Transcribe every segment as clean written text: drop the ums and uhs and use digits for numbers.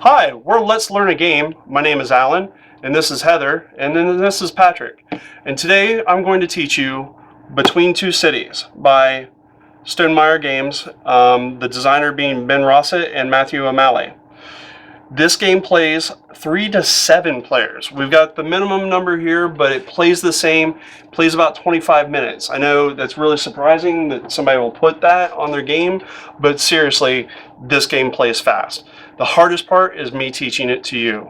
Hi, we're Let's Learn a Game. My name is Alan, and this is Heather, and then this is Patrick. And today I'm going to teach you Between Two Cities by Stonemaier Games, the designer being Ben Rosset and Matthew O'Malley. This game plays 3 to 7 players. We've got the minimum number here, but it plays the same, plays about 25 minutes. I know that's really surprising that somebody will put that on their game, but seriously, this game plays fast. The hardest part is me teaching it to you.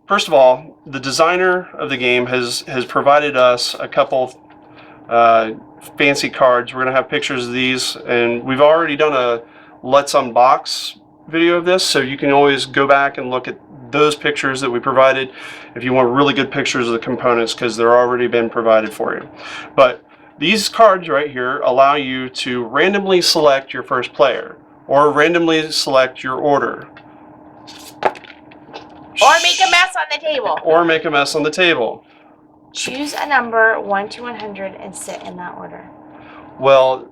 First of all, the designer of the game has provided us a couple fancy cards. We're going to have pictures of these, and we've already done a Let's Unbox video of this, so you can always go back and look at those pictures that we provided if you want really good pictures of the components, because they're already been provided for you. But these cards right here allow you to randomly select your first player or randomly select your order. Or make a mess on the table. Or make a mess on the table. Choose a number 1 to 100 and sit in that order. Well,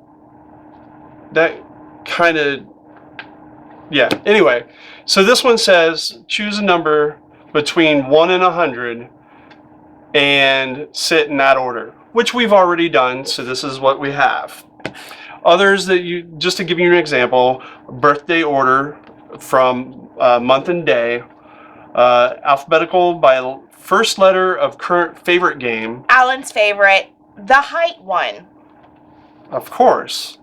that kind of, yeah. Anyway, so this one says choose a number between 1 and 100 and sit in that order, which we've already done, so this is what we have. Others that you, just to give you an example, birthday order from month and day, alphabetical by first letter of current favorite game. Alan's favorite, the height one. Of course.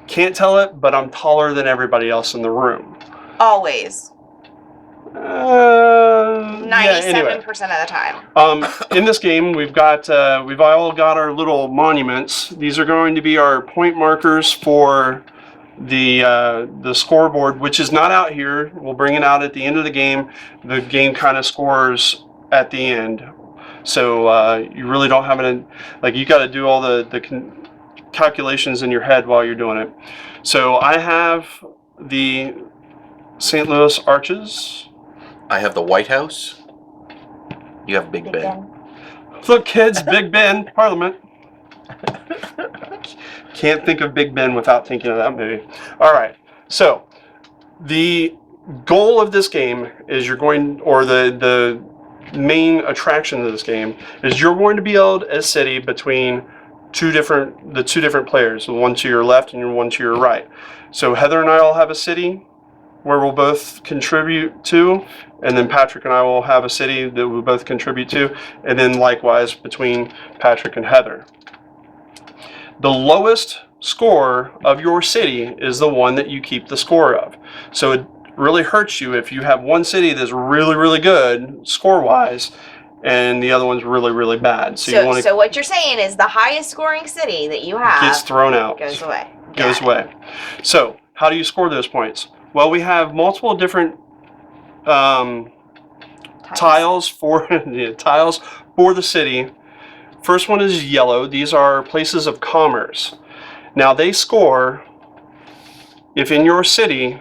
Can't tell it, but I'm taller than everybody else in the room. Always. 97% anyway. of the time. In this game, we've all got our little monuments. These are going to be our point markers for the scoreboard, which is not out here. We'll bring it out at the end of the game. The game kind of scores at the end, so you really don't have an, like, you got to do all the calculations in your head while you're doing it. So I have the St. Louis Arches. I have the White House. You have Big Ben. Look, kids, Big Ben, Parliament. Can't think of Big Ben without thinking of that movie. All right, so the goal of this game is you're going, or the main attraction of this game is you're going to build a city between the two different players, the one to your left and the one to your right. So Heather and I will have a city where we'll both contribute to, and then Patrick and I will have a city that we'll both contribute to, and then likewise between Patrick and Heather. The lowest score of your city is the one that you keep the score of. So it really hurts you if you have one city that's really, really good score-wise, and the other one's really, really bad. So what you're saying is the highest scoring city that you have gets thrown out. Goes away. Goes away. So how do you score those points? Well, we have multiple different tiles for tiles for the city. First one is yellow. These are places of commerce. Now they score if in your city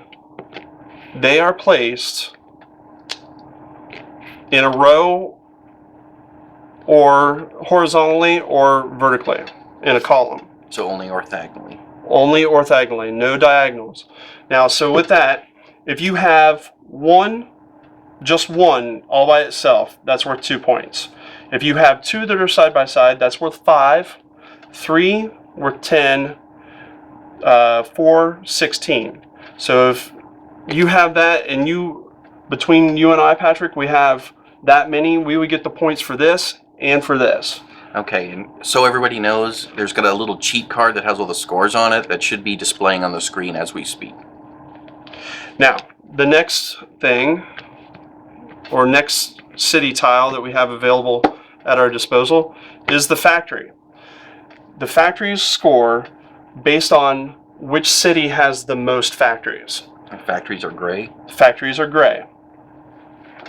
they are placed in a row or horizontally or vertically in a column. So only orthogonally. Only orthogonally, no diagonals. Now, so with that, if you have just one all by itself, that's worth 2 points. If you have 2 that are side by side, that's worth 5. 3 worth 10. 4, 16. So if you have that, and between you and I, Patrick, we have that many, we would get the points for this and for this. Okay, and so everybody knows, there's got a little cheat card that has all the scores on it that should be displaying on the screen as we speak. Now, the next thing, or next city tile that we have available at our disposal, is the factory. The factories score based on which city has the most factories. And factories are gray? Factories are gray.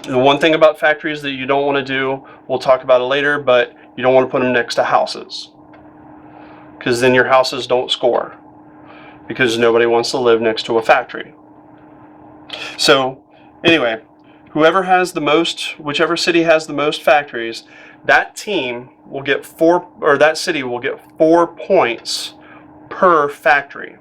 The one thing about factories that you don't want to do, we'll talk about it later, but you don't want to put them next to houses, because then your houses don't score, because nobody wants to live next to a factory. So anyway, whoever has the most, whichever city has the most factories, that team will get 4, or that city will get 4 points per factory.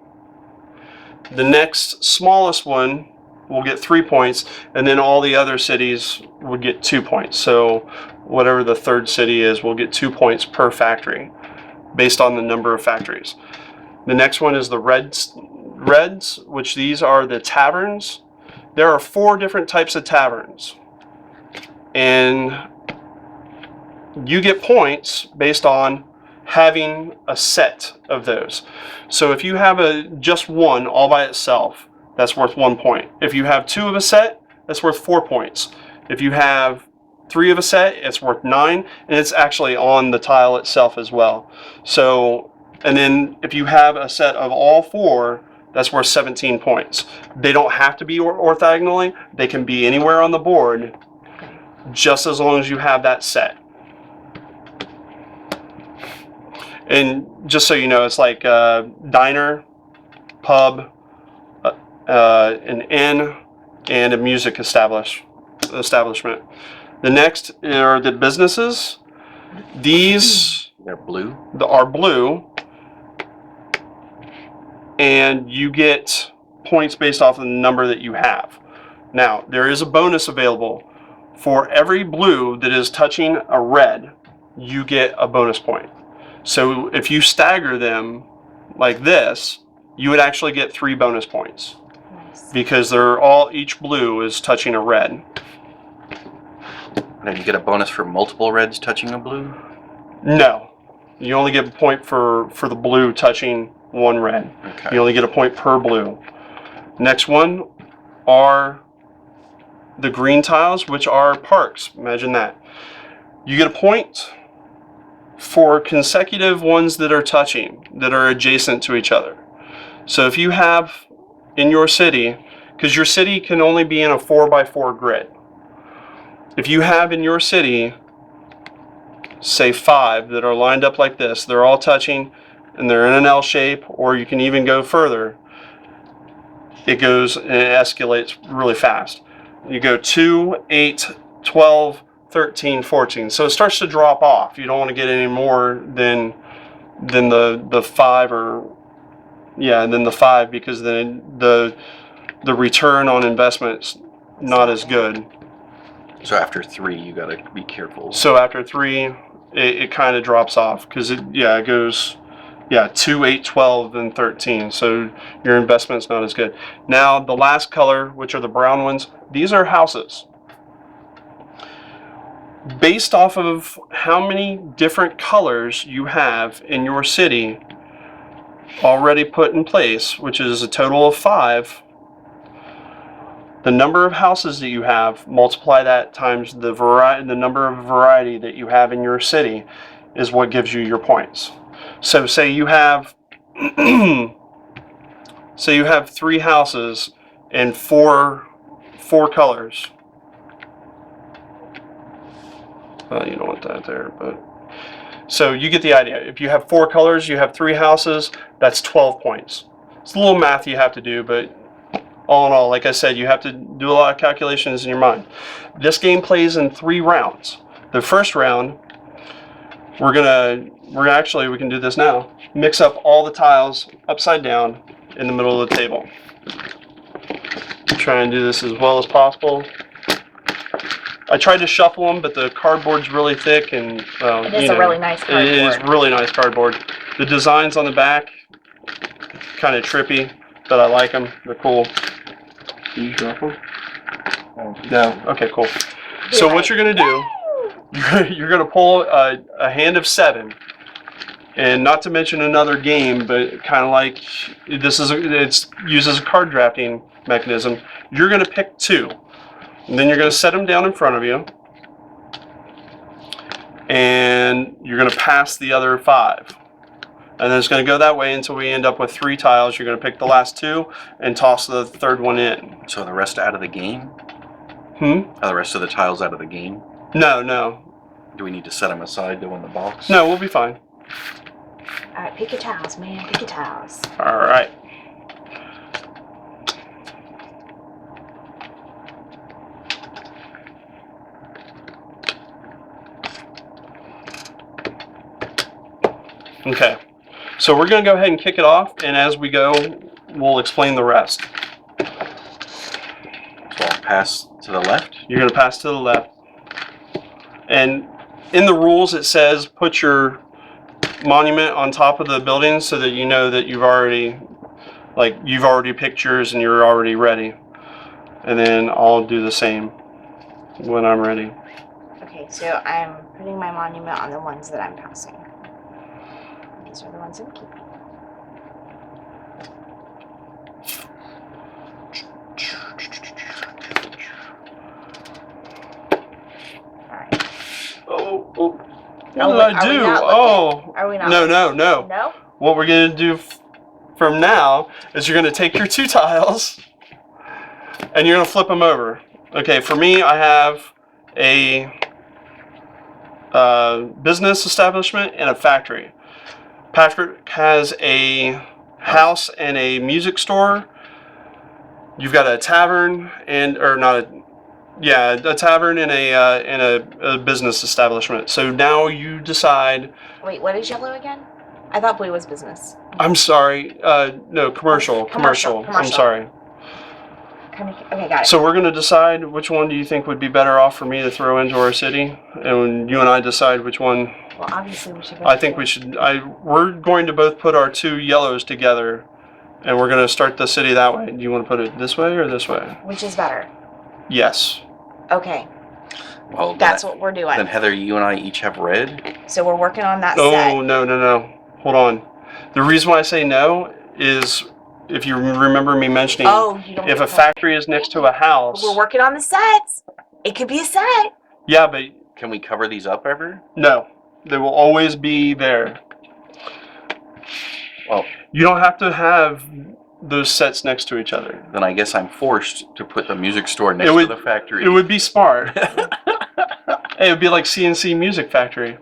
The next smallest one will get 3 points, and then all the other cities would get 2 points. So whatever the third city is will get 2 points per factory based on the number of factories. The next one is the Reds, which these are the taverns. There are 4 different types of taverns, and you get points based on having a set of those. So if you have just one all by itself, that's worth 1 point. If you have 2 of a set, that's worth 4 points. If you have 3 of a set, it's worth 9, and it's actually on the tile itself as well. So, and then if you have a set of all 4, that's worth 17 points. They don't have to be orthogonally. They can be anywhere on the board, just as long as you have that set. And just so you know, it's like a diner, pub, an inn, and a music establishment. The next are the businesses. These They're blue. are blue, and you get points based off of the number that you have. Now, there is a bonus available. For every blue that is touching a red, you get a bonus point. So if you stagger them like this, you would actually get 3 bonus points. Nice. Because each blue is touching a red. And then you get a bonus for multiple reds touching a blue? No. You only get a point for the blue touching 1 red. Okay. You only get a point per blue. Next one are the green tiles, which are parks. Imagine that. You get a point for consecutive ones that are touching, that are adjacent to each other. So if you have in your city, because your city can only be in a 4x4 grid. If you have in your city, say 5 that are lined up like this, they're all touching and they're in an L shape, or you can even go further, it goes and it escalates really fast. You go 2, 8, 12, 13, 14. So it starts to drop off. You don't want to get any more than the 5 and then the 5, because then the return on investment's not as good. So after 3, you gotta be careful. So after 3, it kind of drops off, because it goes 2, 8, 12, and 13. So your investment's not as good. Now the last color, which are the brown ones, these are houses. Based off of how many different colors you have in your city already put in place, which is a total of 5, the number of houses that you have, multiply that times the number of variety that you have in your city, is what gives you your points. So say you have 3 houses and 4 colors. You don't want that there, but so you get the idea. If you have 4 colors, you have 3 houses, that's 12 points. It's a little math you have to do, but all in all, like I said, you have to do a lot of calculations in your mind. This game plays in 3 rounds. The first round, we can do this now. Mix up all the tiles upside down in the middle of the table. Try and do this as well as possible. I tried to shuffle them, but the cardboard's really thick, and It is a really nice cardboard. It is really nice cardboard. The designs on the back, kind of trippy, but I like them. They're cool. Can you shuffle? No. Okay, cool. So what you're gonna do, you're gonna pull a hand of 7, and not to mention another game, but kind of like it's used as a card drafting mechanism. You're gonna pick 2. And then you're going to set them down in front of you, and you're going to pass the other 5. And then it's going to go that way until we end up with 3 tiles. You're going to pick the last 2 and toss the third one in. So are the rest out of the game? Are the rest of the tiles out of the game? No. Do we need to set them aside to win the box? No, we'll be fine. All right, pick your tiles, man. Pick your tiles. All right. Okay. So we're going to go ahead and kick it off, and as we go, we'll explain the rest. So I'll pass to the left. You're going to pass to the left. And in the rules, it says put your monument on top of the building so that you know that you've already picked yours and you're already ready. And then I'll do the same when I'm ready. Okay, so I'm putting my monument on the ones that I'm passing. These are the ones I'm keeping. Alright. Oh, what did Are I we do? not looking? Are we not No, looking? no. No? What we're going to do from now is you're going to take your 2 tiles and you're going to flip them over. Okay, for me, I have a business establishment and a factory. Patrick has a house and a music store. You've got a tavern and, or not a, yeah, a tavern and a business establishment. So now you decide. Wait, what is yellow again? I thought blue was business. I'm sorry. No, commercial. I'm sorry. Okay, got it. So we're going to decide which one do you think would be better off for me to throw into our city, and you and I decide which one. Well, obviously we should. I think we should. We're going to both put our 2 yellows together, and we're going to start the city that way. Do you want to put it this way or this way? Which is better? Yes. Okay. Well, That's what we're doing. Then Heather, you and I each have red. So we're working on that set. Oh, no. Hold on. The reason why I say no is if you remember me mentioning, if a factory is next to a house. We're working on the sets. It could be a set. Yeah, but Can we cover these up ever? no. They will always be there. Well, You don't have to have those sets next to each other. then I guess I'm forced to put the music store next to the factory. It would be smart. It would be like CNC Music Factory.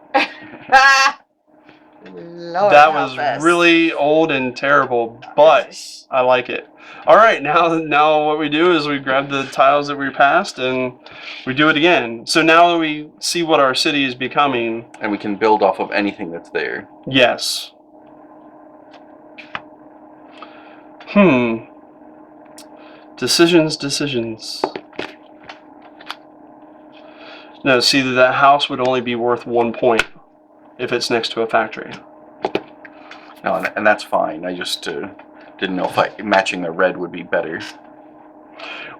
Lord That help was us. really old and terrible, but I like it. All right, now what we do is we grab the tiles that we passed and we do it again. So now that we see what our city is becoming. And we can build off of anything that's there. Yes. Decisions. No, see that house would only be worth 1 point if it's next to a factory. No, and that's fine. I just didn't know if matching the red would be better.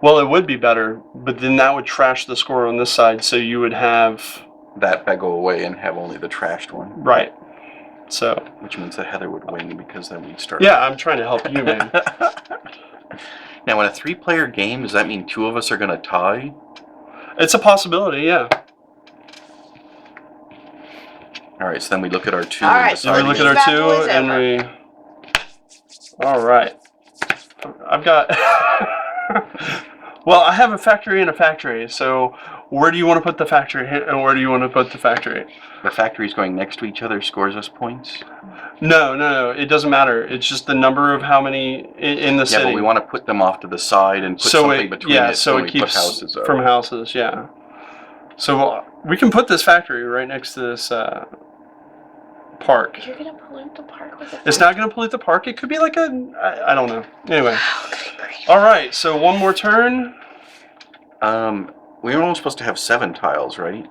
Well, it would be better, but then that would trash the score on this side, so you would have that go away and have only the trashed one. Right. So. Which means that Heather would win because then we'd start. Yeah, I'm trying to help you, man. Now, in a 3-player game, does that mean 2 of us are going to tie? It's a possibility, yeah. All right, so then we look at our 2. All right, so we look at our 2 and we. All right. I've got. Well, I have a factory and a factory. So, where do you want to put the factory, and where do you want to put the factory? The factories going next to each other scores us points. No. It doesn't matter. It's just the number of how many in the city. Yeah, but we want to put them off to the side and put something between it. So it keeps houses up. From houses. Yeah. So we can put this factory right next to this park. You're gonna pollute the park with it. It's not gonna pollute the park. It could be like I don't know. Anyway. All right. So one more turn. We were only supposed to have 7 tiles, right?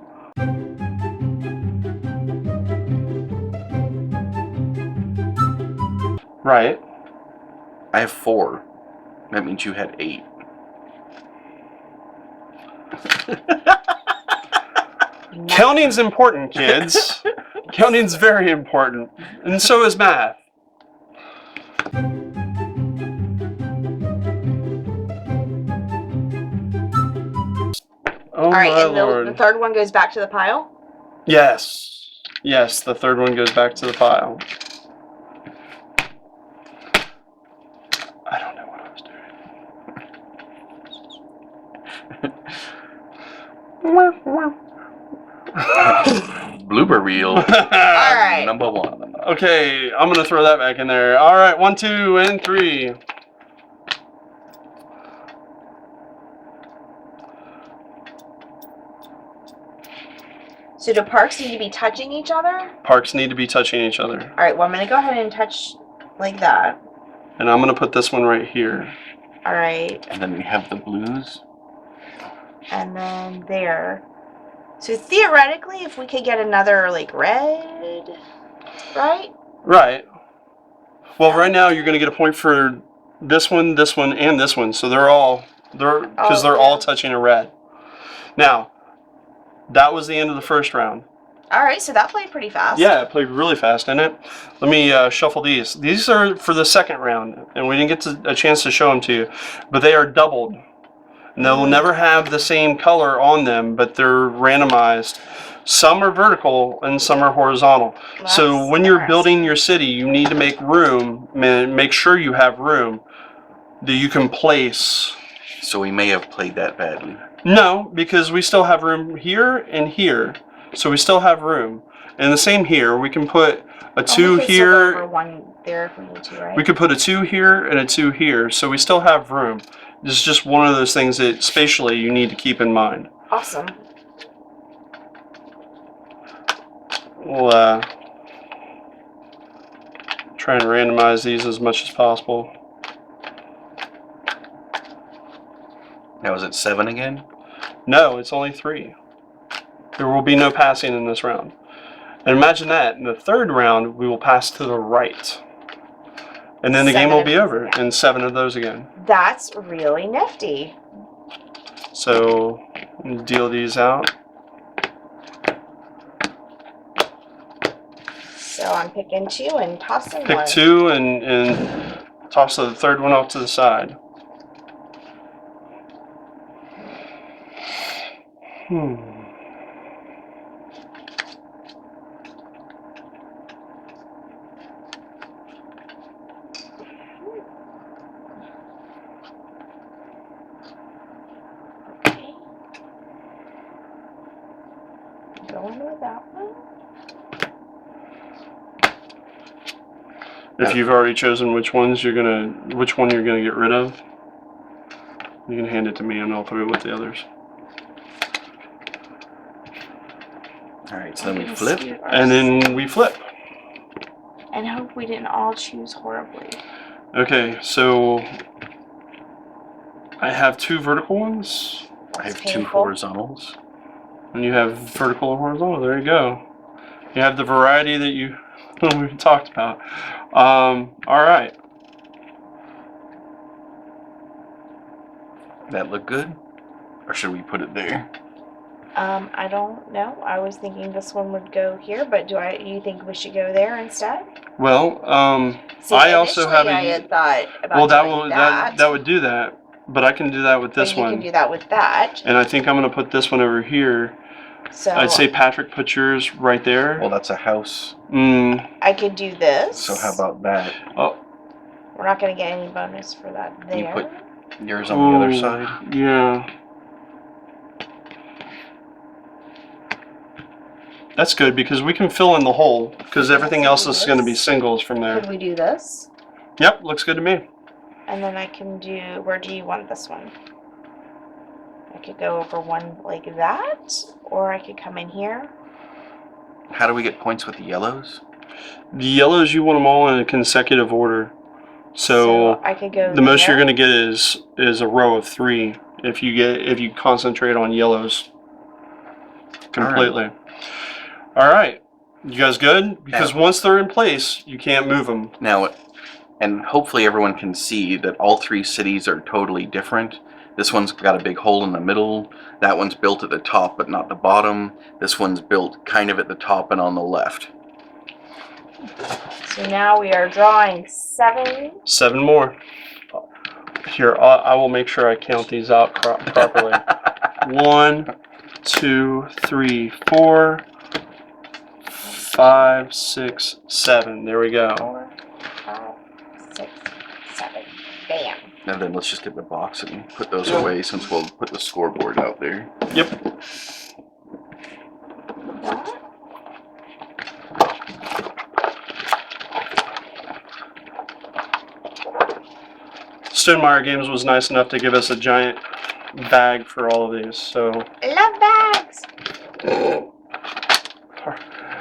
Right. I have 4. That means you had 8. Counting's important, kids. Counting's very important. And so is math. Oh, all right, my and Lord. the third one goes back to the pile? Yes. Yes, the third one goes back to the pile. I don't know what I was doing. Blooper reel. All right. Number 1. Okay, I'm going to throw that back in there. All right, 1, 2, and 3. So do parks need to be touching each other? Parks need to be touching each other. All right, well, I'm going to go ahead and touch like that. And I'm going to put this one right here. All right. And then we have the blues. And then there. So theoretically, if we could get another, like, red, right? Right. Well, right now you're going to get a point for this one, and this one. So they're all touching a red. Now, that was the end of the first round. All right, so that played pretty fast. Yeah, it played really fast, didn't it? Let me shuffle these. These are for the second round, and we didn't get a chance to show them to you, but they are doubled. And they'll never have the same color on them, but they're randomized. Some are vertical and some are horizontal. So when you're building your city, you need to make room, make sure you have room that you can place. So we may have played that badly. No, because we still have room here and here. So we still have room. And the same here. We can put a 2 here. Over one there if we need to, right? We could put a 2 here and a 2 here. So we still have room. It's just one of those things that spatially you need to keep in mind. Awesome. We'll try and randomize these as much as possible. Now is it 7 again? No, it's only 3. There will be no passing in this round. And imagine that. In the third round, we will pass to the right. And then the game will be over. And 7 of those again. That's really nifty. So, deal these out. So I'm picking 2 and tossing 1. Pick 2 and toss the third one off to the side. Okay. Going with that one. If you've already chosen which one you're gonna get rid of, you can hand it to me and I'll put it with the others. All right, so then we flip. And then we flip. And hope we didn't all choose horribly. Okay, so I have 2 vertical ones, I have It's 2 painful. horizontals. and you have vertical and horizontal. There you go. You have the variety that we talked about. All right. That look good? Or should we put it there? I don't know. I was thinking this one would go here, but you think we should go there instead? Well, See, I also have I had thought about well, doing that would do that, but I can do that with this but you one. can do that with that. And I think I'm going to put this one over here. So I'd say Patrick, put yours right there. Well, that's a house. I could do this. So how about that? Oh, We're not going to get any bonus for that there. You put yours on the other ooh, side. Yeah. That's good because we can fill in the hole because everything else is going to be singles from Could there. we do this? Yep, looks good to me. And then I can do, where do you want this one? I could go over one like that, or I could come in here. How do we get points with the yellows? The yellows, you want them all in a consecutive order. So I could go the most you're there. going to get is a row of 3 if you concentrate on yellows completely. All right. You guys good? Because once they're in place, you can't move them. Now, and hopefully everyone can see that all 3 cities are totally different. This one's got a big hole in the middle. That one's built at the top but not the bottom. This one's built kind of at the top and on the left. So now we are drawing 7. 7 more. Here, I will make sure I count these out properly. 1, 2, 3, 4, 5, 6, 7. There we go. 4, 5, 6, 7. Bam. Now then, let's just get the box and put those away since we'll put the scoreboard out there. Yep. Stonemaier Games was nice enough to give us a giant bag for all of these. So I love bags.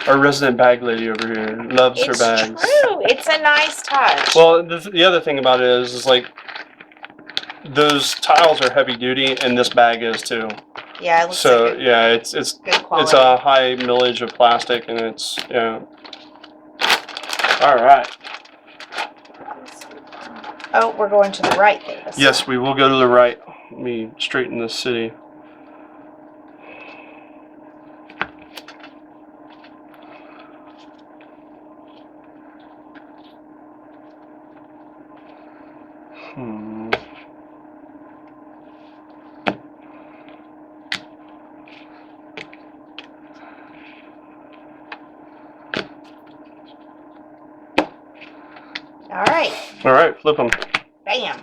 our resident bag lady over here loves her bags. It's true. It's a nice touch. Well, the other thing about it is like those tiles are heavy duty, and this bag is too. Yeah, it looks So like yeah, it's good quality. it's a high millage of plastic, and it's yeah. All right. Oh, we're going to the right thing. Yes, we will go to the right. Let me straighten this city. All right. All right, flip them. Bam.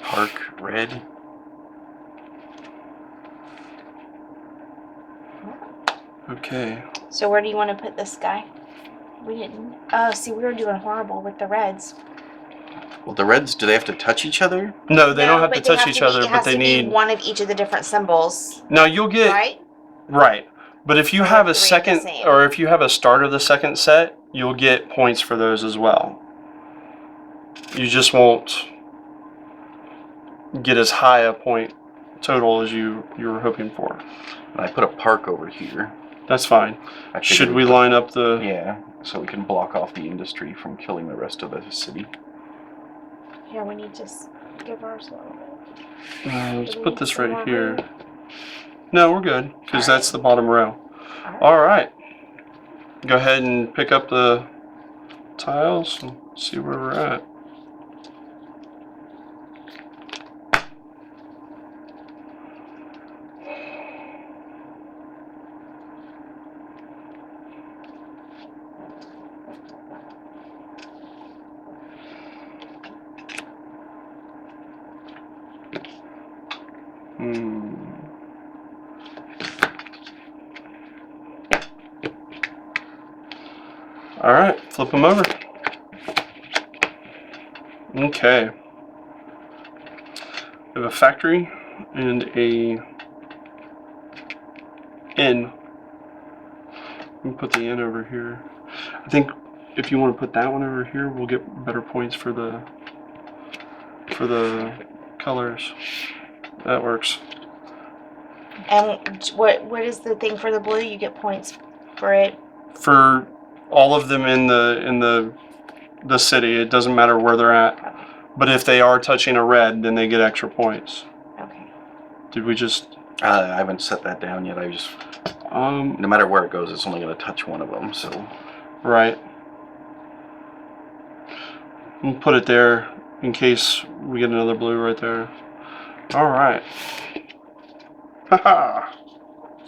Park red. Okay. So where do you want to put this guy? We didn't. Oh, see, we were doing horrible with the reds. Well, the reds, do they have to touch each other? No, they don't have to but they touch each other, It but has they to need. be one of each of the different symbols, No, you'll get right? right. But if you Or have a three of the second, same. or if you have a start of the second set, you'll get points for those as well. You just won't get as high a point total as you were hoping for. And I put a park over here. That's fine. I Should figured we line up the? Yeah, so we can block off the industry from killing the rest of the city. Here, we need to give ours a little bit. Let's Do we put need this some right more here. room? No, we're good because All that's the bottom row. All right. All right. Go ahead and pick up the tiles and see where we're at. All right, flip them over. Okay. We have a factory and a inn. We'll put the inn over here. I think if you want to put that one over here, we'll get better points for the colors. That works. And what is the thing for the blue? You get points for it. For all of them in the city, it doesn't matter where they're at. Okay. But if they are touching a red, then they get extra points. Okay. Did we just? I haven't set that down yet. I just, no matter where it goes, it's only going to touch one of them. So. Right. We'll put it there in case we get another blue right there. All right. Haha.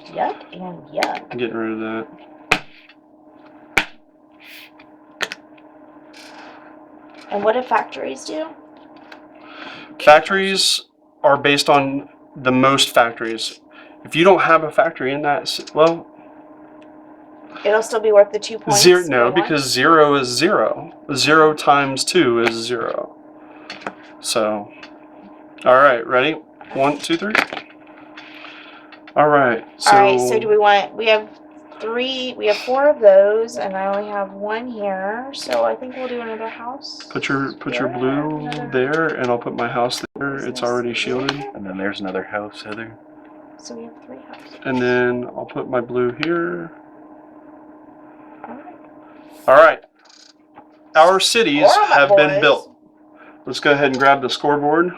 Yuck and yuck. Getting rid of that. And what do factories do? Factories are based on the most factories. If you don't have a factory in that, well, It'll still be worth the 2 points. zero. No, for one? because 0 is 0. 0 times 2 is 0. So, all right, ready? 1, 2, 3. All right. So, All right. So do we want? We have 4 of those, and I only have 1 here. So I think we'll do another house. put your here, blue another- there, and I'll put my house there. It's already shielded. And then there's another house, Heather. So we have 3 houses. And then I'll put my blue here. All right. All right. Our cities Score 'em up, have been boys. built. Let's go ahead and grab the scoreboard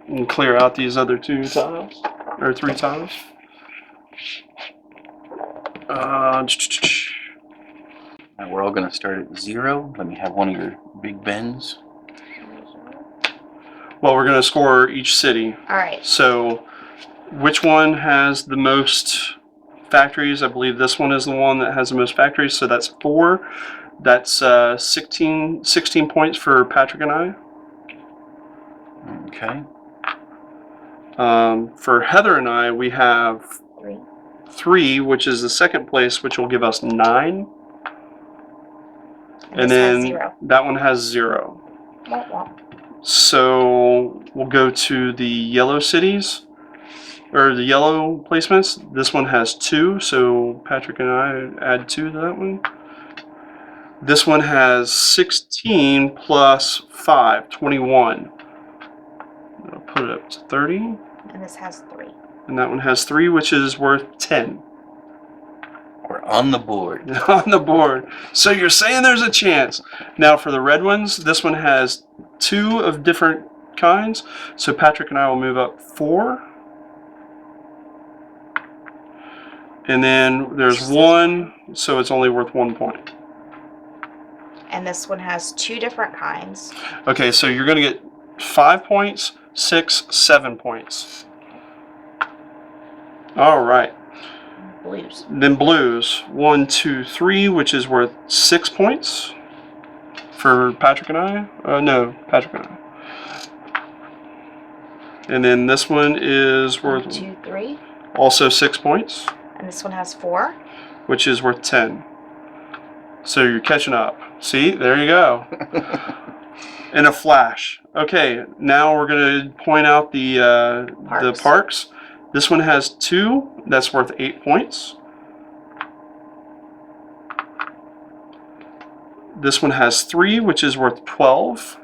and clear out these other 2 tiles, or 3 tiles. Now we're all going to start at 0. Let me have one of your Big Bens. Well, we're going to score each city. All right. So, which one has the most factories? I believe this one is the one that has the most factories. So that's 4. That's 16 points for Patrick and I. Okay. For Heather and I, we have 3. 3, which is the second place, which will give us 9. And this then has 0. that one has 0. Womp womp. So we'll go to the yellow cities. or the yellow placements. This one has 2, so Patrick and I add 2 to that one. This one has 16 plus 5, 21. I'll put it up to 30. And this has 3. And that one has 3, which is worth 10. We're on the board. On the board. So you're saying there's a chance. Now for the red ones, this one has 2 of different kinds. So Patrick and I will move up 4. And then there's 1, so it's only worth 1 point. And this one has 2 different kinds. Okay, so you're going to get 5 points, 6, 7 points. All right. Blues. Then blues, 1, 2, 3, which is worth 6 points for Patrick and I. No, Patrick and I. And then this one is worth 1, 2, 3. also 6 points, And this one has 4. which is worth 10. So you're catching up. See, there you go. In a flash. Okay, now we're going to point out the parks. This one has 2. That's worth 8 points. This one has 3, which is worth 12,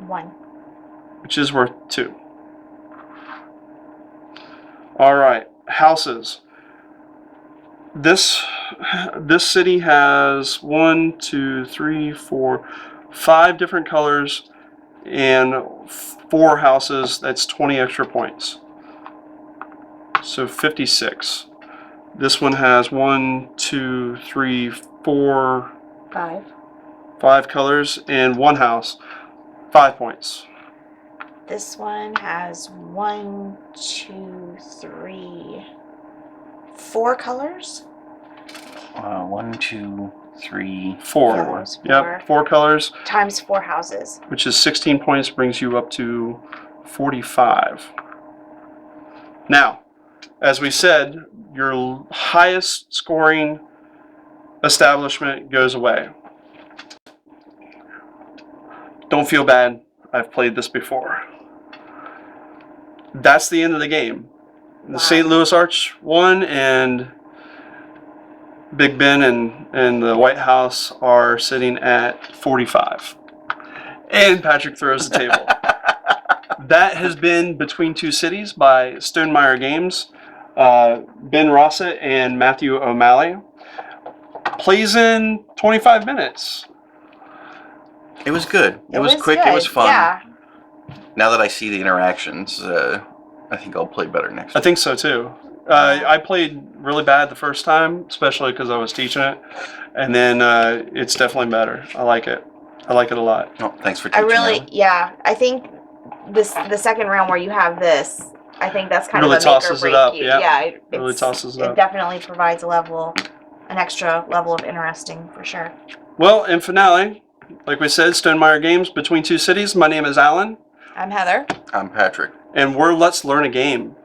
1. which is worth 2. All right, houses. This city has 1, 2, 3, 4, 5 different colors and 4 houses. That's 20 extra points. So 56. This one has 1, 2, 3, 4, 5 colors and 1 house. 5 points. This one has 1, 2, 3, 4 colors. 1, 2, 3, 4. Yellows, 4. Yep, 4 colors, Times 4 houses. which is 16 points, brings you up to 45. Now, as we said, your highest scoring establishment goes away. Don't feel bad. I've played this before. That's the end of the game. The St. Louis Arch won, and Big Ben and the White House are sitting at 45. And Patrick throws the table. That has been Between Two Cities by Stonemaier Games. Ben Rosset and Matthew O'Malley. Plays in 25 minutes. It was good. It was quick. Good. It was fun. Yeah. Now that I see the interactions, I think I'll play better next I time. think so too. I played really bad the first time, especially because I was teaching it. And then it's definitely better. I like it. I like it a lot. Oh, thanks for I teaching. really, Alan. yeah. I think the second round where you have this, I think that's kind Really of a make or tosses it break up, you. yeah. Yeah, Really tosses it it up. definitely provides an extra level of interesting for sure. Well, in finale, like we said, Stonemaier Games, Between Two Cities. My name is Alan, I'm Heather. I'm Patrick. and we're Let's Learn a Game.